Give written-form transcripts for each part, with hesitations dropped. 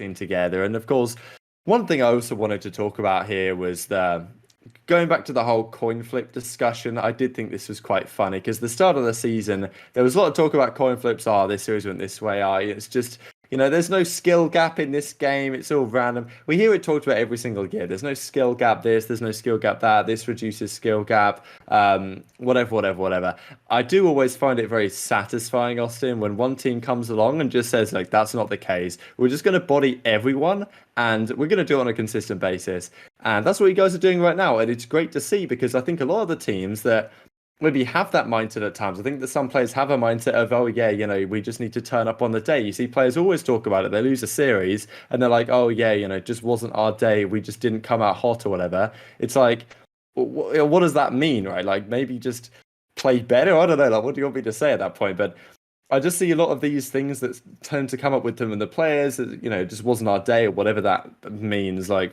everything together. And of course, one thing I also wanted to talk about here was going back to the whole coin flip discussion. I did think this was quite funny because the start of the season, there was a lot of talk about coin flips. This series went this way. It's just, there's no skill gap in this game. It's all random. We hear it talked about every single year. There's no skill gap this, there's no skill gap that. This reduces skill gap. Whatever. I do always find it very satisfying, Austin, when one team comes along and just says, like, that's not the case. We're just going to body everyone and we're going to do it on a consistent basis. And that's what you guys are doing right now. And it's great to see because I think a lot of the teams that maybe have that mindset at times. I think that some players have a mindset of, oh yeah, we just need to turn up on the day. You see players always talk about it. They lose a series and they're like, oh yeah, it just wasn't our day. We just didn't come out hot or whatever. It's like, what does that mean, right? Like maybe just play better. I don't know. Like, what do you want me to say at that point? But I just see a lot of these things that tend to come up with them and the players, it just wasn't our day or whatever that means. Like,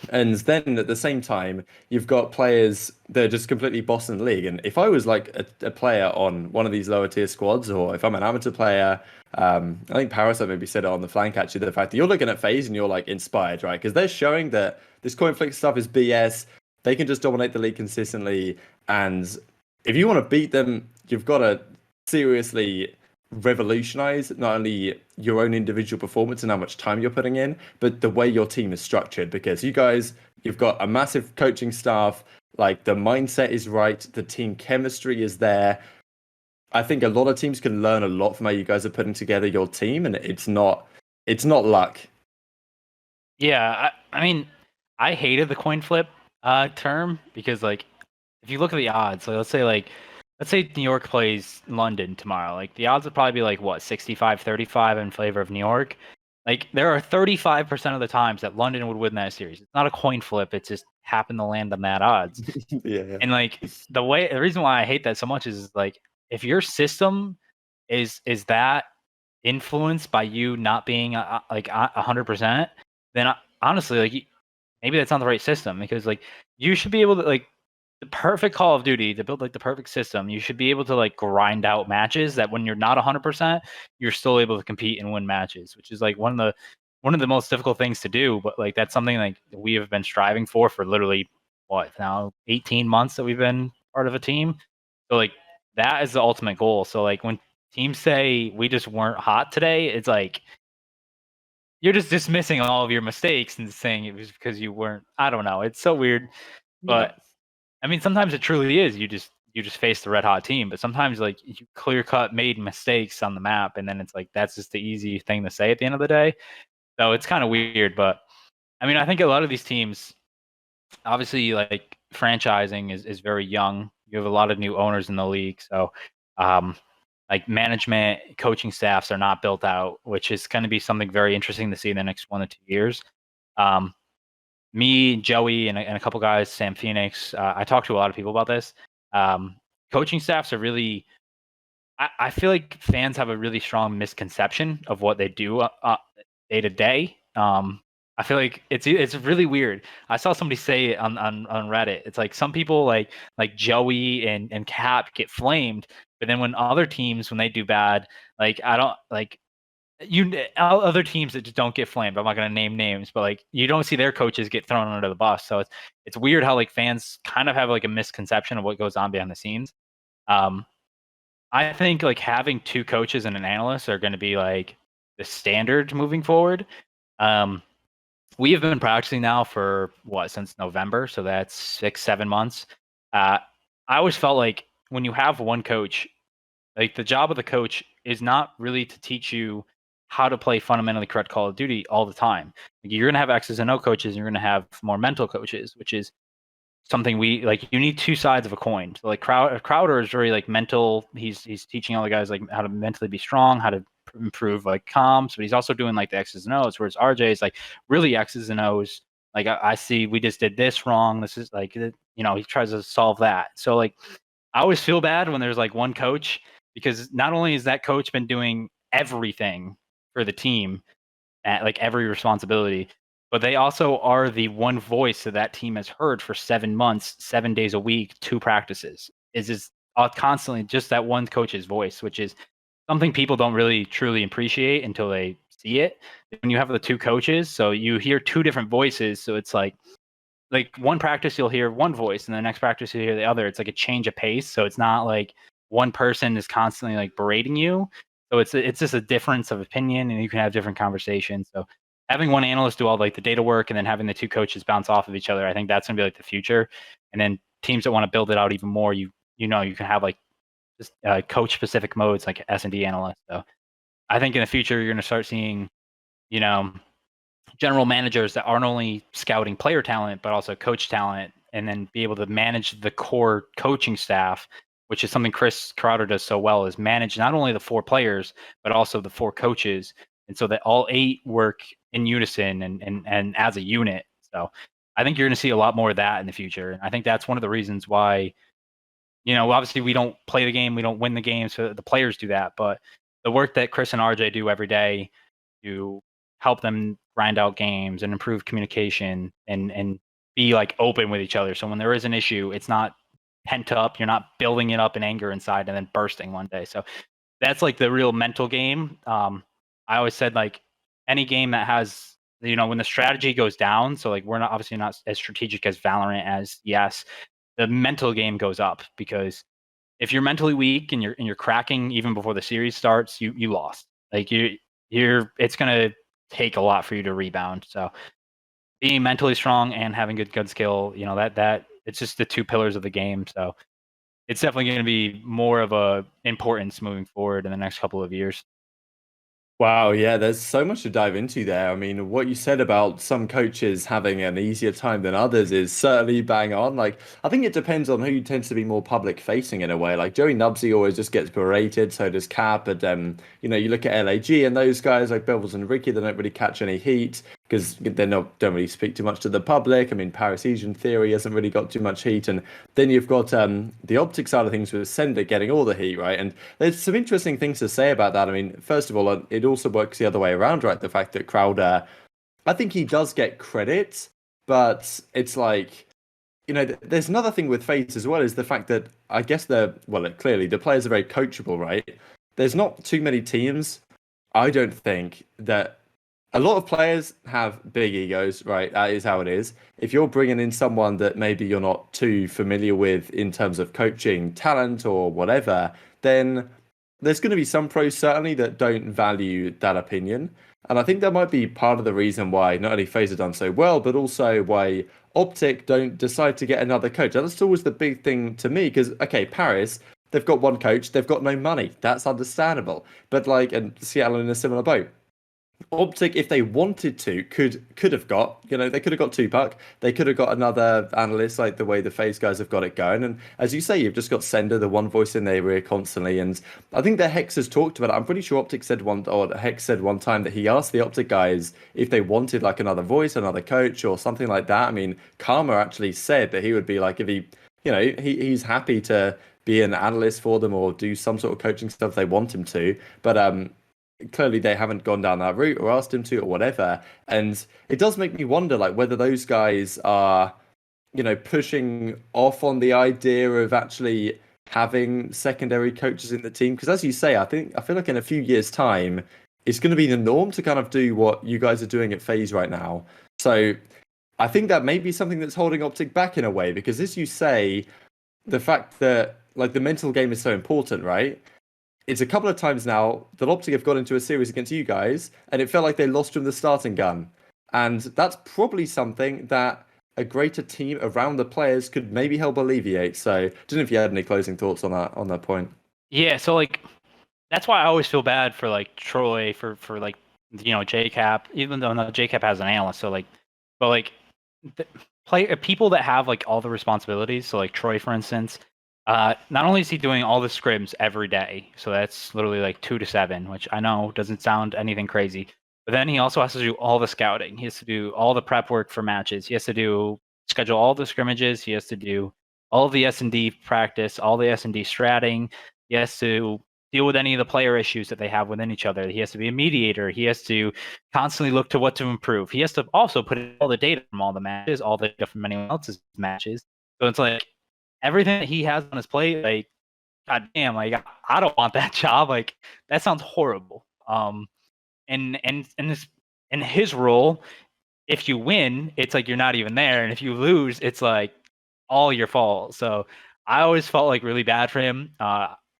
and then at the same time, you've got players that are just completely bossing the league. And if I was like a player on one of these lower tier squads, or if I'm an amateur player, I think Parasite maybe said it on the flank actually, the fact that you're looking at FaZe and you're like inspired, right? Because they're showing that this coin flick stuff is BS. They can just dominate the league consistently. And if you want to beat them, you've got to seriously revolutionize not only your own individual performance and how much time you're putting in, but the way your team is structured. Because you've got a massive coaching staff, like the mindset is right, the team chemistry is there. I think a lot of teams can learn a lot from how you guys are putting together your team, and it's not luck. Yeah, I mean, I hated the coin flip term because, like, if you look at the odds, so let's say New York plays London tomorrow. Like, the odds would probably be like, what, 65-35 in favor of New York? Like, there are 35% of the times that London would win that series. It's not a coin flip. It just happened to land on that odds. Yeah. And, like, the reason why I hate that so much is, like, if your system is that influenced by you not being, like, 100%, then honestly, like, maybe that's not the right system. Because, like, you should be able to, like, the perfect Call of Duty to build like the perfect system, you should be able to like grind out matches that when you're not 100%, you're still able to compete and win matches, which is like one of the most difficult things to do. But like that's something like we have been striving for literally now 18 months that we've been part of a team. So like that is the ultimate goal. So like when teams say we just weren't hot today, it's like you're just dismissing all of your mistakes and saying it was because you weren't. I don't know. It's so weird, but. Yeah. I mean, sometimes it truly is. You just face the red hot team, but sometimes like you clear cut made mistakes on the map, and then it's like that's just the easy thing to say at the end of the day. So it's kind of weird, but I mean, I think a lot of these teams, obviously, like franchising is very young. You have a lot of new owners in the league, so like management, coaching staffs are not built out, which is going to be something very interesting to see in the next 1 to 2 years. Me, Joey, and a couple guys, Sam Phoenix, I talked to a lot of people about this. Coaching staffs are really, I feel like fans have a really strong misconception of what they do day to day. I feel like it's really weird. I saw somebody say it on Reddit. It's like some people like Joey and Cap get flamed, but then when other teams, when they do bad, like I don't like. Other teams that just don't get flamed. I'm not going to name names, but like you don't see their coaches get thrown under the bus. So it's weird how like fans kind of have like a misconception of what goes on behind the scenes. I think like having 2 coaches and an analyst are going to be like the standard moving forward. We have been practicing now for since November, so that's 6-7 months. I always felt like when you have one coach, like the job of the coach is not really to teach you how to play fundamentally correct Call of Duty all the time. Like you're gonna have X's and O coaches, and you're gonna have more mental coaches, which is something we like. You need 2 sides of a coin. So like Crowder is very like mental. He's teaching all the guys like how to mentally be strong, how to improve like comms, but he's also doing like the X's and O's. Whereas RJ is like really X's and O's. Like I see we just did this wrong. This is like he tries to solve that. So like I always feel bad when there's like one coach, because not only has that coach been doing everything for the team at like every responsibility, but they also are the one voice that team has heard for 7 months, 7 days a week, 2 practices. Is just constantly just that one coach's voice, which is something people don't really truly appreciate until they see it when you have the two coaches. So you hear two different voices. So it's like one practice you'll hear one voice, and the next practice you'll hear the other. It's like a change of pace. So it's not like one person is constantly like berating you. So it's just a difference of opinion, and you can have different conversations. So having one analyst do all like the data work, and then having the two coaches bounce off of each other, I think that's gonna be like the future. And then teams that want to build it out even more, you know, you can have like just coach specific modes like S&D analyst. So I think in the future you're gonna start seeing, you know, general managers that aren't only scouting player talent but also coach talent, and then be able to manage the core coaching staff, which is something Chris Crowder does so well, is manage not only the 4 players but also the 4 coaches, and so that all 8 work in unison and as a unit. So I think you're going to see a lot more of that in the future, and I think that's one of the reasons why, you know, obviously we don't play the game, we don't win the game, so the players do that, but the work that Chris and RJ do every day to help them grind out games and improve communication and be like open with each other. So when there is an issue, it's not pent up. You're not building it up in anger inside and then bursting one day. So that's like the real mental game. I always said like any game that has, you know, when the strategy goes down. So like we're not obviously not as strategic as Valorant as yes, the mental game goes up, because if you're mentally weak and you're cracking even before the series starts, you lost. Like you're it's gonna take a lot for you to rebound. So being mentally strong and having good skill, you know, that it's just the 2 pillars of the game. So it's definitely going to be more of a importance moving forward in the next couple of years. Wow, yeah, there's so much to dive into there. I mean, what you said about some coaches having an easier time than others is certainly bang on. Like, I think it depends on who tends to be more public facing in a way. Like Joey Nubsy always just gets berated, so does Cap. And you know, you look at LAG and those guys like Bevels and Ricky, they don't really catch any heat because don't really speak too much to the public. I mean, Parisian Theory hasn't really got too much heat, and then you've got the OpTic side of things with Sender getting all the heat, right? And there's some interesting things to say about that. I mean, first of all, it also works the other way around, right? The fact that Crowder, I think he does get credit, but it's like, you know, there's another thing with FaZe as well, is the fact that I guess clearly the players are very coachable, right? There's not too many teams, I don't think, that a lot of players have big egos, right? That is how it is. If you're bringing in someone that maybe you're not too familiar with in terms of coaching talent or whatever, then there's going to be some pros certainly that don't value that opinion. And I think that might be part of the reason why not only FaZe have done so well, but also why OpTic don't decide to get another coach. That's always the big thing to me, because, okay, Paris, they've got one coach, they've got no money. That's understandable. But like, and Seattle in a similar boat. OpTic, if they wanted to, could have got, you know, they could have got Tupac, they could have got another analyst like the way the FaZe guys have got it going. And as you say, you've just got Sender, the one voice in their ear constantly. And I think that Hex has talked about it. I'm pretty sure OpTic said Hex said one time that he asked the OpTic guys if they wanted like another voice, another coach, or something like that. I mean, Karma actually said that he would be like, if he, you know, he's happy to be an analyst for them or do some sort of coaching stuff they want him to. But clearly they haven't gone down that route or asked him to or whatever. And it does make me wonder like whether those guys are, you know, pushing off on the idea of actually having secondary coaches in the team. Because as you say, I feel like in a few years' time, it's going to be the norm to kind of do what you guys are doing at FaZe right now. So I think that may be something that's holding OpTic back in a way, because as you say, the fact that like the mental game is so important, right? It's a couple of times now that OpTic have got into a series against you guys, and it felt like they lost from the starting gun. And that's probably something that a greater team around the players could maybe help alleviate. So, I don't know if you had any closing thoughts on that point. Yeah, so like that's why I always feel bad for like Troy, for like, you know, JCap, even though no, JCap has an analyst. So like, but like people that have like all the responsibilities. So like Troy, for instance, not only is he doing all the scrims every day, so that's literally like 2 to 7, which I know doesn't sound anything crazy, but then he also has to do all the scouting. He has to do all the prep work for matches. He has to schedule all the scrimmages. He has to do all of the S&D practice, all the S&D stratting. He has to deal with any of the player issues that they have within each other. He has to be a mediator. He has to constantly look to what to improve. He has to also put in all the data from all the matches, all the data from anyone else's matches. So it's like everything that he has on his plate, like, god damn, like I don't want that job. Like that sounds horrible. in his role, if you win, it's like you're not even there, and if you lose, it's like all your fault. So I always felt like really bad for him.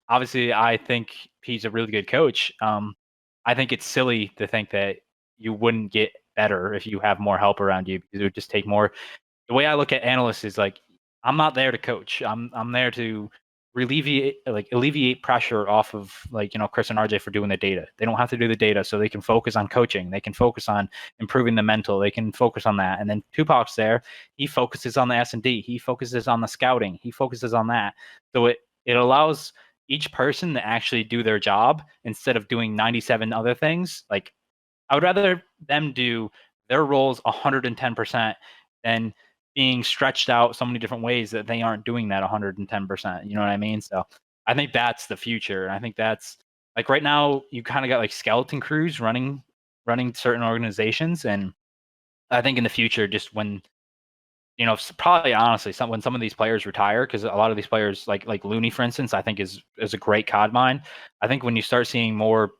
Obviously, I think he's a really good coach. I think it's silly to think that you wouldn't get better if you have more help around you, because it would just take more. The way I look at analysts is like, I'm not there to coach. I'm there to alleviate pressure off of, like, you know, Chris and RJ for doing the data. They don't have to do the data, so they can focus on coaching. They can focus on improving the mental. They can focus on that. And then Tupac's there. He focuses on the S&D. He focuses on the scouting. He focuses on that. So it allows each person to actually do their job instead of doing 97 other things. Like, I would rather them do their roles 110% than being stretched out so many different ways that they aren't doing that 110%. You know what I mean? So I think that's the future. And I think that's, like, right now you kind of got like skeleton crews running certain organizations. And I think in the future, just when, you know, probably honestly, when some of these players retire, because a lot of these players, like Looney, for instance, I think is a great COD mind. I think when you start seeing more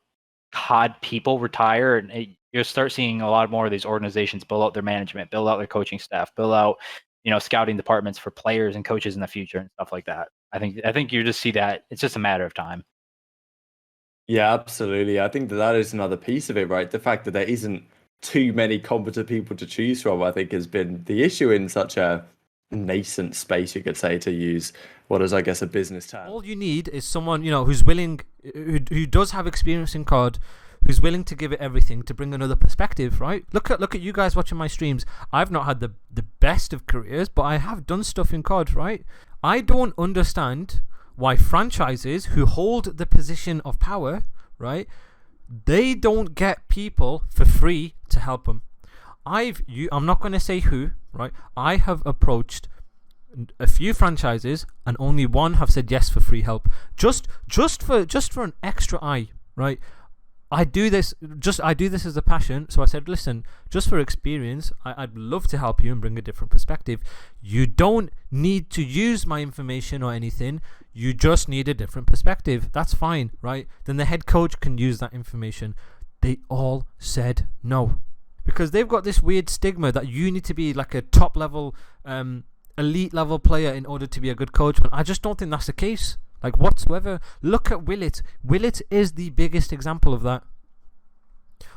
COD people retire, and you'll start seeing a lot more of these organizations build out their management, build out their coaching staff, build out, you know, scouting departments for players and coaches in the future and stuff like that. I think you just see that it's just a matter of time. Yeah, absolutely. I think that is another piece of it, right? The fact that there isn't too many competent people to choose from, I think, has been the issue in such a nascent space, you could say, to use what is, I guess, a business term. All you need is someone, you know, who's willing, who does have experience in COD, who's willing to give it everything to bring another perspective, right? Look at you guys watching my streams. I've not had the best of careers, but I have done stuff in COD, right? I don't understand why franchises who hold the position of power, right, they don't get people for free to help them. I'm not going to say who, right? I have approached a few franchises and only one have said yes for free help. Just for an extra eye, right? I do this as a passion. So I said, listen, just for experience, I'd love to help you and bring a different perspective. You don't need to use my information or anything. You just need a different perspective. That's fine, right? Then the head coach can use that information. They all said no, because they've got this weird stigma that you need to be like a top level, elite level player in order to be a good coach. But I just don't think that's the case, like, whatsoever. Look at Willet. Willet is the biggest example of that.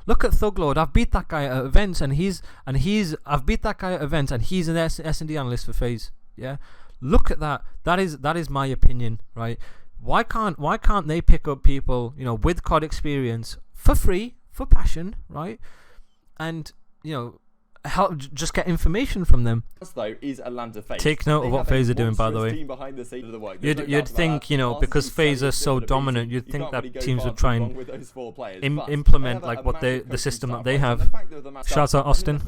Look at Thuglord. I've beat that guy at events, and I've beat that guy at events, and he's an S&D analyst for FaZe. Yeah, look at that. That is my opinion, right? Why can't they pick up people, you know, with COD experience for free, for passion, right? And, you know, help just get information from them. Though is Atlanta FaZe. Take note of what FaZe are doing, by the way. You'd think, you know, because FaZe are so dominant, you'd think that teams would try and implement like what the system that they have. Shout out Austin.